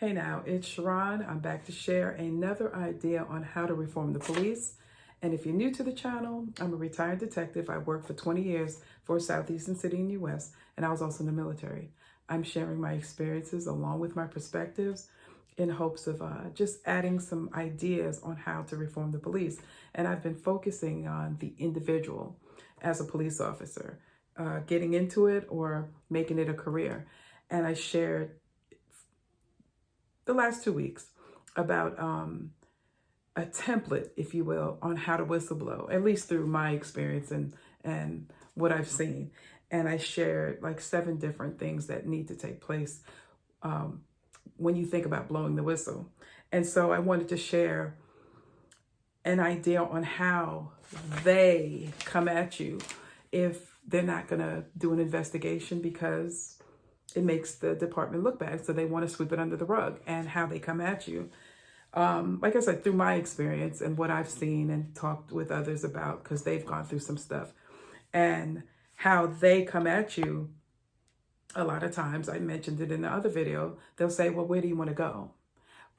Hey now, it's Sharon. I'm back to share another idea on how to reform the police. And if you're new to the channel, I'm a retired detective. I worked for 20 years for a southeastern city in the US, and I was also in the military. I'm sharing my experiences along with my perspectives in hopes of just adding some ideas on how to reform the police. And I've been focusing on the individual as a police officer, getting into it or making it a career. And I shared the last 2 weeks about a template, if you will, on how to whistleblow, at least through my experience and what I've seen. And I shared like 7 different things that need to take place when you think about blowing the whistle. And so I wanted to share an idea on how they come at you if they're not going to do an investigation because it makes the department look bad. So they want to sweep it under the rug, and how they come at you. Like I said, through my experience and what I've seen and talked with others about, because they've gone through some stuff, and how they come at you. A lot of times, I mentioned it in the other video, they'll say, well, where do you want to go?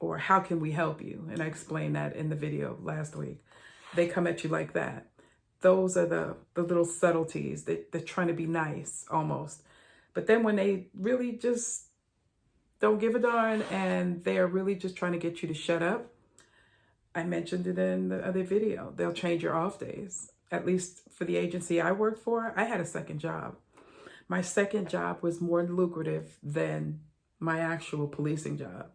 Or how can we help you? And I explained that in the video last week. They come at you like that. Those are the little subtleties. They're trying to be nice almost. But then when they really just don't give a darn and they're really just trying to get you to shut up, I mentioned it in the other video, they'll change your off days. At least for the agency I worked for, I had a second job. My second job was more lucrative than my actual policing job.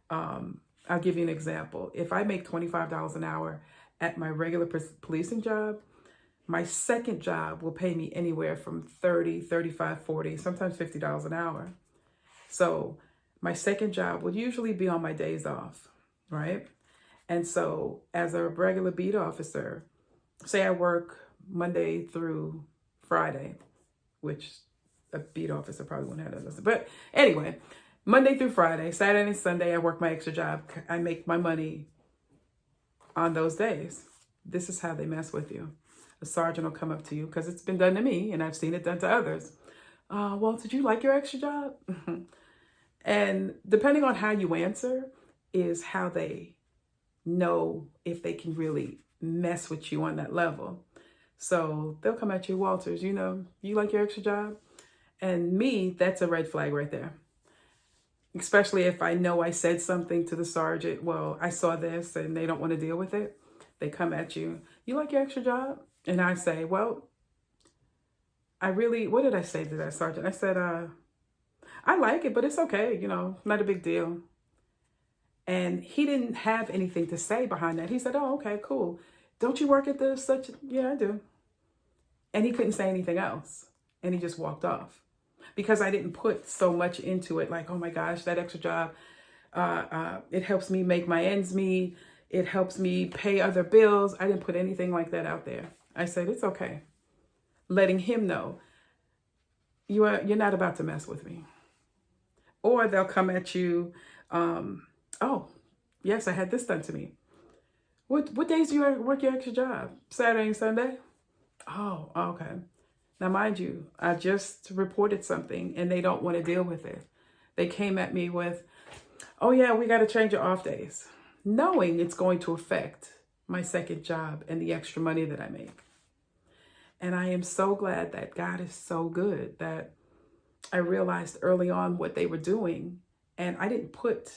I'll give you an example. If I make $25 an hour at my regular policing job, my second job will pay me anywhere from $30, $35, $40, sometimes $50 an hour. So my second job would usually be on my days off, right? And so as a regular beat officer, say I work Monday through Friday, which a beat officer probably wouldn't have that listen. But anyway, Monday through Friday, Saturday and Sunday, I work my extra job. I make my money on those days. This is how they mess with you. A sergeant will come up to you, because it's been done to me and I've seen it done to others. Well, did you like your extra job? And depending on how you answer is how they know if they can really mess with you on that level. So they'll come at you, Walters, you like your extra job? And me, that's a red flag right there. Especially if I know I said something to the sergeant, well, I saw this, and they don't want to deal with it. They come at you, you like your extra job? And I say, well, what did I say to that sergeant? I said, I like it, but it's okay, not a big deal. And he didn't have anything to say behind that. He said, oh, okay, cool. Don't you work at this such? Yeah, I do. And he couldn't say anything else. And he just walked off. Because I didn't put so much into it, like, oh my gosh, that extra job, it helps me make my ends meet. It helps me pay other bills. I didn't put anything like that out there. I said, it's okay. Letting him know, you're not about to mess with me. Or they'll come at you, oh, yes, I had this done to me. What days do you work your extra job? Saturday and Sunday? Oh, okay. Now, mind you, I just reported something and they don't want to deal with it. They came at me with, oh yeah, we got to change your off days, knowing it's going to affect my second job and the extra money that I make. And I am so glad that God is so good that I realized early on what they were doing. And I didn't put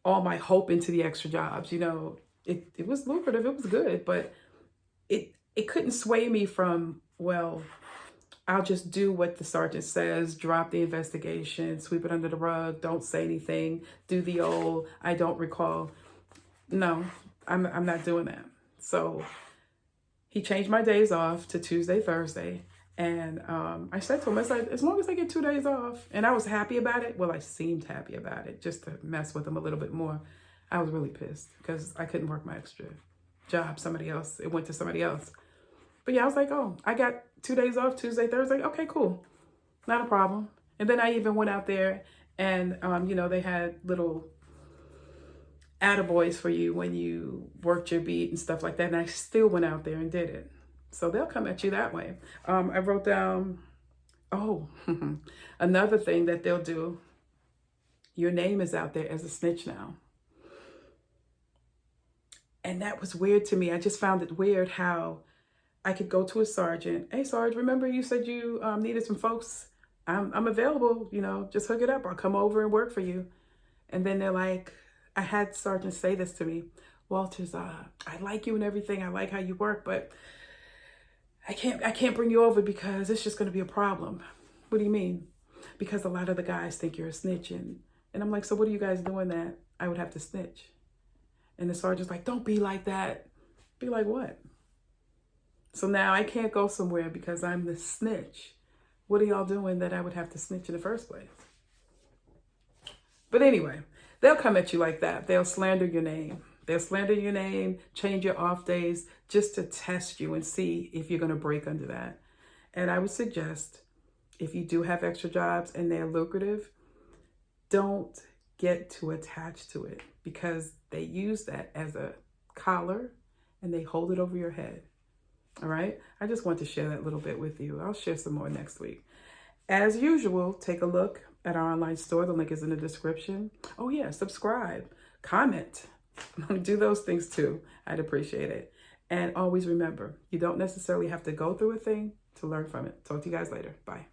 all my hope into the extra jobs. It was lucrative, it was good, but it couldn't sway me from, well, I'll just do what the sergeant says, drop the investigation, sweep it under the rug, don't say anything, do the old, I don't recall. No, I'm not doing that. So he changed my days off to Tuesday, Thursday. And I said to him, I said, as long as I get 2 days off, and I was happy about it. Well, I seemed happy about it, just to mess with him a little bit more. I was really pissed because I couldn't work my extra job. It went to somebody else. But yeah, I was like, oh, I got 2 days off, Tuesday, Thursday. Okay, cool. Not a problem. And then I even went out there and, they had little attaboys for you when you worked your beat and stuff like that. And I still went out there and did it. So they'll come at you that way. I wrote down, another thing that they'll do Your name is out there as a snitch now. And that was weird to me. I just found it weird how I could go to a sergeant. Hey, Sarge, remember you said you needed some folks? I'm available, just hook it up. I'll come over and work for you. And then they're like, I had sergeants say this to me. Walters, I like you and everything. I like how you work, but I can't bring you over because it's just going to be a problem. What do you mean? Because a lot of the guys think you're a snitch. And I'm like, so what are you guys doing that I would have to snitch? And the sergeant's like, don't be like that. Be like what? So now I can't go somewhere because I'm the snitch. What are y'all doing that I would have to snitch in the first place? But anyway, they'll come at you like that. They'll slander your name. They'll slander your name, change your off days just to test you and see if you're going to break under that. And I would suggest if you do have extra jobs and they're lucrative, don't get too attached to it because they use that as a collar and they hold it over your head. All right. I just want to share that little bit with you. I'll share some more next week. As usual, take a look at our online store. The link is in the description. Oh yeah, subscribe, comment, do those things too. I'd appreciate it. And always remember, you don't necessarily have to go through a thing to learn from it. Talk to you guys later. Bye.